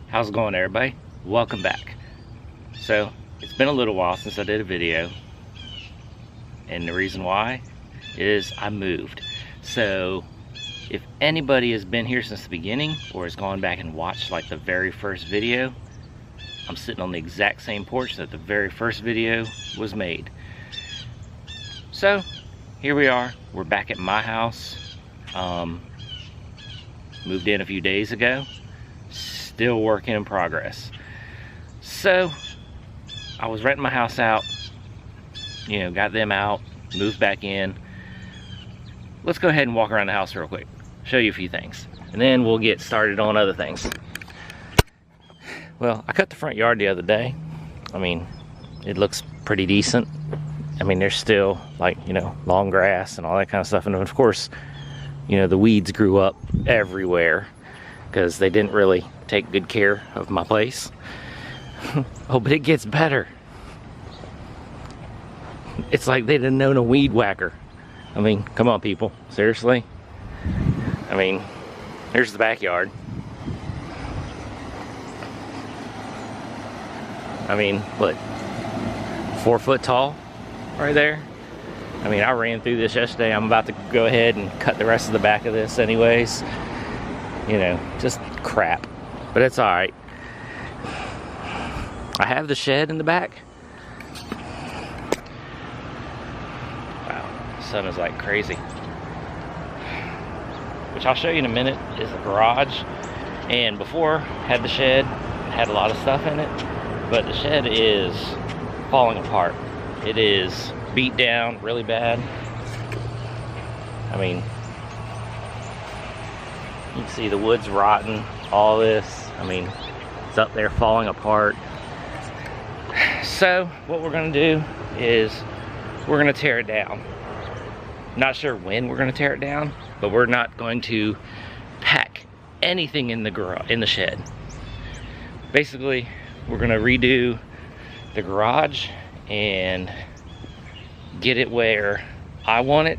How's it going, everybody? Welcome back. So it's been a little while since I did a video, and the reason why is I moved. So if anybody has been here since the beginning or has gone back and watched like the very first video, I'm sitting on the exact same porch that the very first video was made. So here we are, we're back at my house. Moved in a few days ago, still working in progress. So I was renting my house out, you know, got them out, moved back in. Let's go ahead and walk around the house real quick, show you a few things, and then we'll get started on other things. Well, I cut the front yard the other day. I mean, it looks pretty decent. I mean, there's still, like, you know, long grass and all that kind of stuff, and of course, you know, the weeds grew up everywhere because they didn't really take good care of my place. Oh, but it gets better. It's like they didn't own a weed whacker. I mean, come on, people, seriously. I mean, here's the backyard. I mean, what, 4 foot tall right there? I mean, I ran through this yesterday. I'm about to go ahead and cut the rest of the back of this anyways. You know, just crap. But it's alright. I have the shed in the back. Wow, the sun is like crazy. Which I'll show you in a minute is the garage. And before, had the shed, had a lot of stuff in it. But the shed is falling apart. It is beat down really bad. I mean, you can see the wood's rotten, all this. I mean, it's up there falling apart. So what we're gonna do is we're gonna tear it down. Not sure when we're gonna tear it down, but we're not going to pack anything in the garage, in the shed. Basically, we're gonna redo the garage and get it where I want it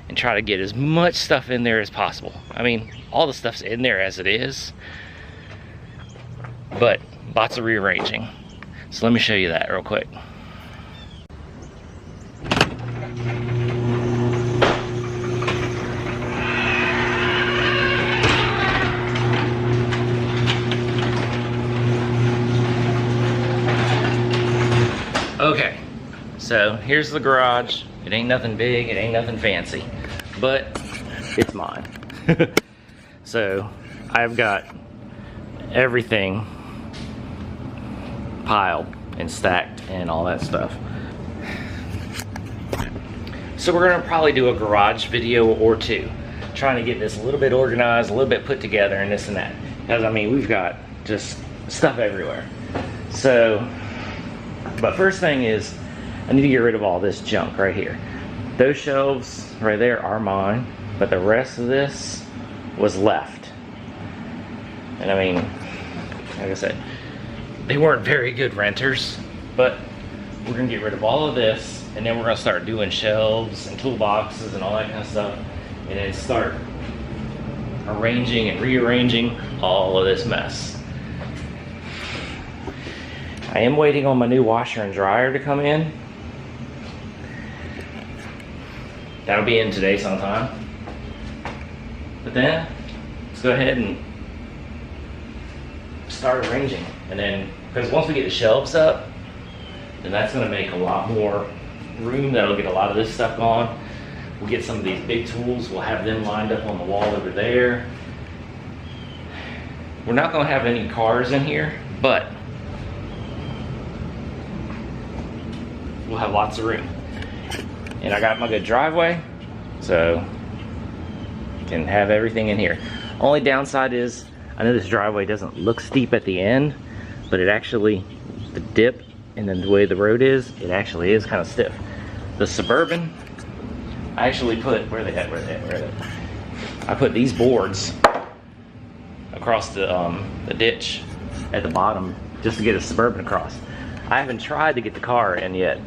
and try to get as much stuff in there as possible. I mean, all the stuff's in there as it is, but lots of rearranging. So let me show you that real quick. Okay, so here's the garage. It ain't nothing big, it ain't nothing fancy, but it's mine. So I've got everything piled and stacked and all that stuff. So we're gonna probably do a garage video or two, trying to get this a little bit organized, a little bit put together and this and that. Because I mean, we've got just stuff everywhere. So, but first thing is, I need to get rid of all this junk right here. Those shelves right there are mine, but the rest of this was left. And I mean, like I said, they weren't very good renters, but we're gonna get rid of all of this, and then we're gonna start doing shelves and toolboxes and all that kind of stuff, and then start arranging and rearranging all of this mess. I am waiting on my new washer and dryer to come in. That'll be in today sometime. But then, let's go ahead and start arranging. And then, because once we get the shelves up, then that's gonna make a lot more room. That'll get a lot of this stuff gone. We'll get some of these big tools. We'll have them lined up on the wall over there. We're not gonna have any cars in here, but we'll have lots of room. And I got my good driveway, so can have everything in here. Only downside is, I know this driveway doesn't look steep at the end, but it actually, the dip and then the way the road is, it actually is kind of stiff. The Suburban, I actually put, where are they at, where are they at, where are they at? I put these boards across the ditch at the bottom just to get a Suburban across. I haven't tried to get the car in yet.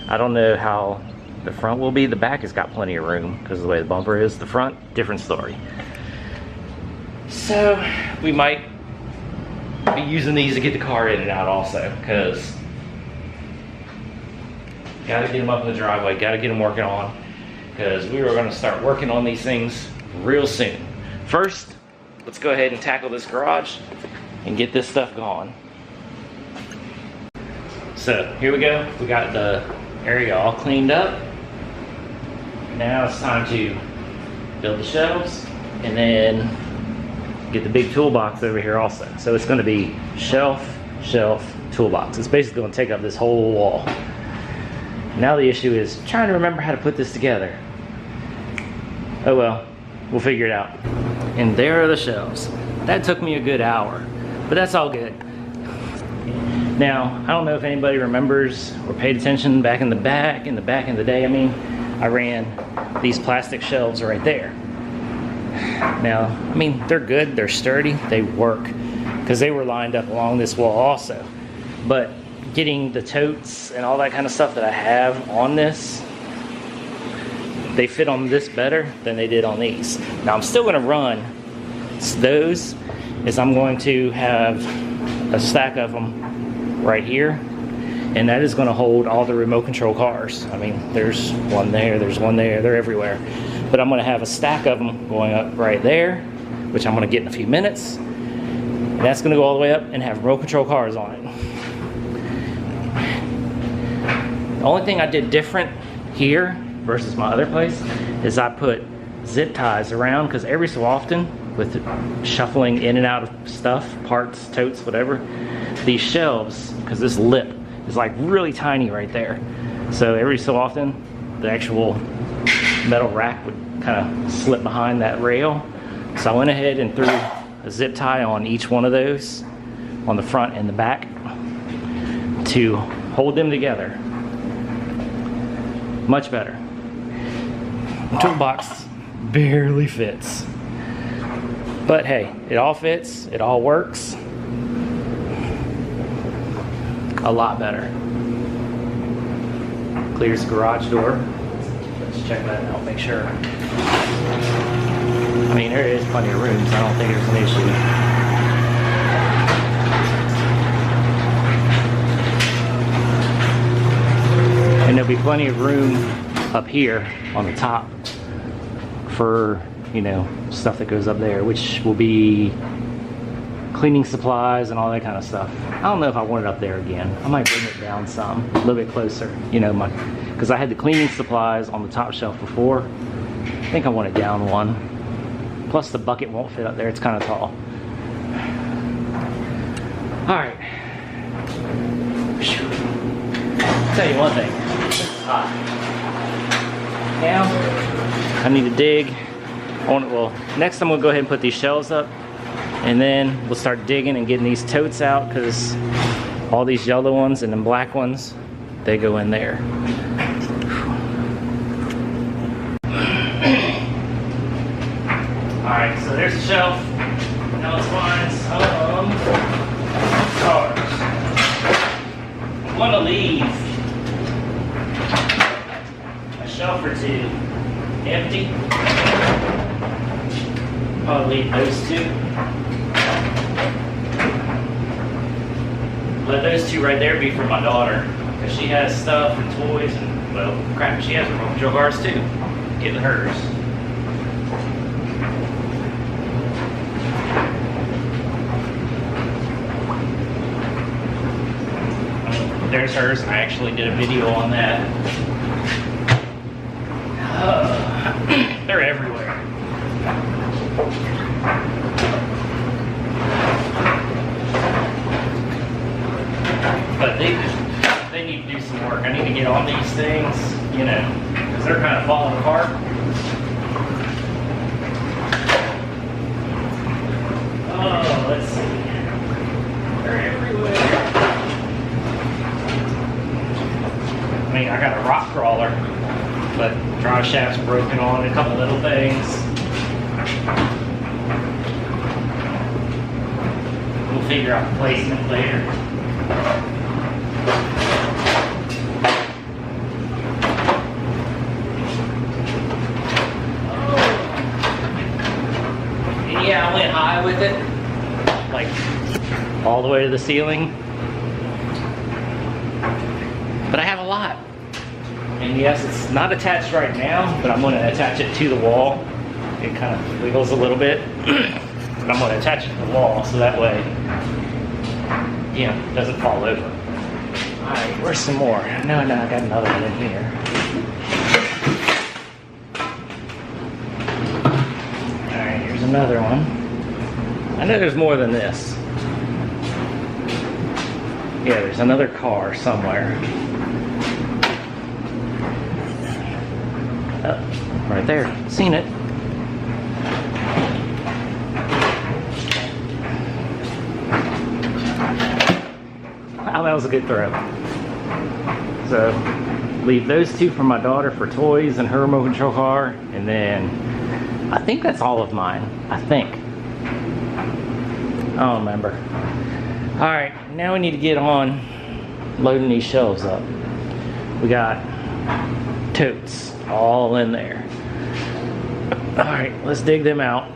I don't know how the front will be. The back has got plenty of room because of the way the bumper is. The front, different story. So we might be using these to get the car in and out also, because gotta get them up in the driveway, gotta get them working on, because we were gonna start working on these things real soon. First, let's go ahead and tackle this garage and get this stuff going. So here we go. We got the area all cleaned up. Now it's time to build the shelves and then get the big toolbox over here also. So it's going to be shelf, shelf, toolbox. It's basically going to take up this whole wall. Now the issue is trying to remember how to put this together. Oh well, we'll figure it out. And there are the shelves. That took me a good hour, but that's all good. Now, I don't know if anybody remembers or paid attention back in the day. I mean, I ran these plastic shelves right there. Now, I mean, they're good, they're sturdy, they work, because they were lined up along this wall also. But getting the totes and all that kind of stuff that I have on this, they fit on this better than they did on these. Now, I'm still gonna run those, is I'm going to have a stack of them right here, and that is going to hold all the remote control cars. I mean, there's one there, there's one there, they're everywhere. But I'm going to have a stack of them going up right there, which I'm going to get in a few minutes. And that's going to go all the way up and have remote control cars on it. The only thing I did different here versus my other place is I put zip ties around, because every so often, with shuffling in and out of stuff, parts, totes, whatever, these shelves, because this lip is like really tiny right there, so every so often the actual metal rack would kind of slip behind that rail. So I went ahead and threw a zip tie on each one of those, on the front and the back, to hold them together. Much better. The toolbox barely fits, but hey, it all fits, it all works. A lot better. Clears the garage door. Let's check that out, make sure. I mean, there is plenty of room, so I don't think there's an issue. And there'll be plenty of room up here on the top for, you know, stuff that goes up there, which will be cleaning supplies and all that kind of stuff. I don't know if I want it up there again. I might bring it down some, a little bit closer, you know, because I had the cleaning supplies on the top shelf before. I think I want it down one. Plus the bucket won't fit up there, it's kind of tall. All right. I'll tell you one thing, it's hot. Now, I need to dig. Well, next I'm gonna go ahead and put these shelves up, and then we'll start digging and getting these totes out, because all these yellow ones and then black ones, they go in there. Alright, so there's the shelf. Now let's find some cars. I'm gonna leave a shelf or two empty. Probably leave those two. Let those two right there be for my daughter, because she has stuff and toys and, well, crap, she has remote control cars too. Getting hers. There's hers. I actually did a video on that. They're everywhere. But they need to do some work. I need to get on these things, you know, because they're kind of falling apart. Oh, let's see. They're everywhere. I mean, I got a rock crawler, but drive shaft's broken on a couple little things. We'll figure out the placement later. Oh. And yeah, I went high with it, like all the way to the ceiling. But I have a lot. And yes, it's not attached right now, but I'm going to attach it to the wall. It kind of wiggles a little bit. But I'm going to attach it to the wall so that way, you know, it doesn't fall over. Alright, where's some more? No, I got another one in here. Alright, here's another one. I know there's more than this. Yeah, there's another car somewhere. Oh, right there. Seen it. Oh, that was a good throw. So, leave those two for my daughter for toys and her remote control car. And then, I think that's all of mine. I think. I don't remember. Alright, now we need to get on loading these shelves up. We got totes all in there. Alright, let's dig them out.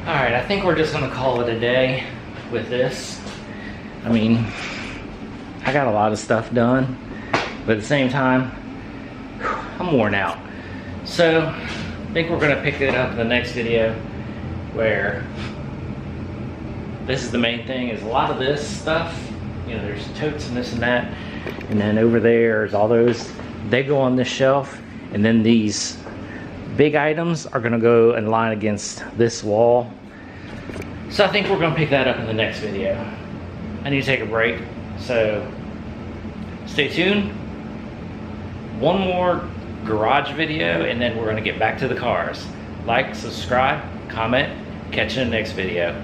Alright, I think we're just going to call it a day with this. I mean, I got a lot of stuff done, but at the same time, I'm worn out. So, I think we're going to pick it up in the next video where this is the main thing, is a lot of this stuff, you know, there's totes and this and that, and then over there is all those, they go on this shelf, and then these big items are gonna go and line against this wall. So I think we're gonna pick that up in the next video. I need to take a break, so stay tuned. One more garage video, and then we're gonna get back to the cars. Like, subscribe, comment, catch you in the next video.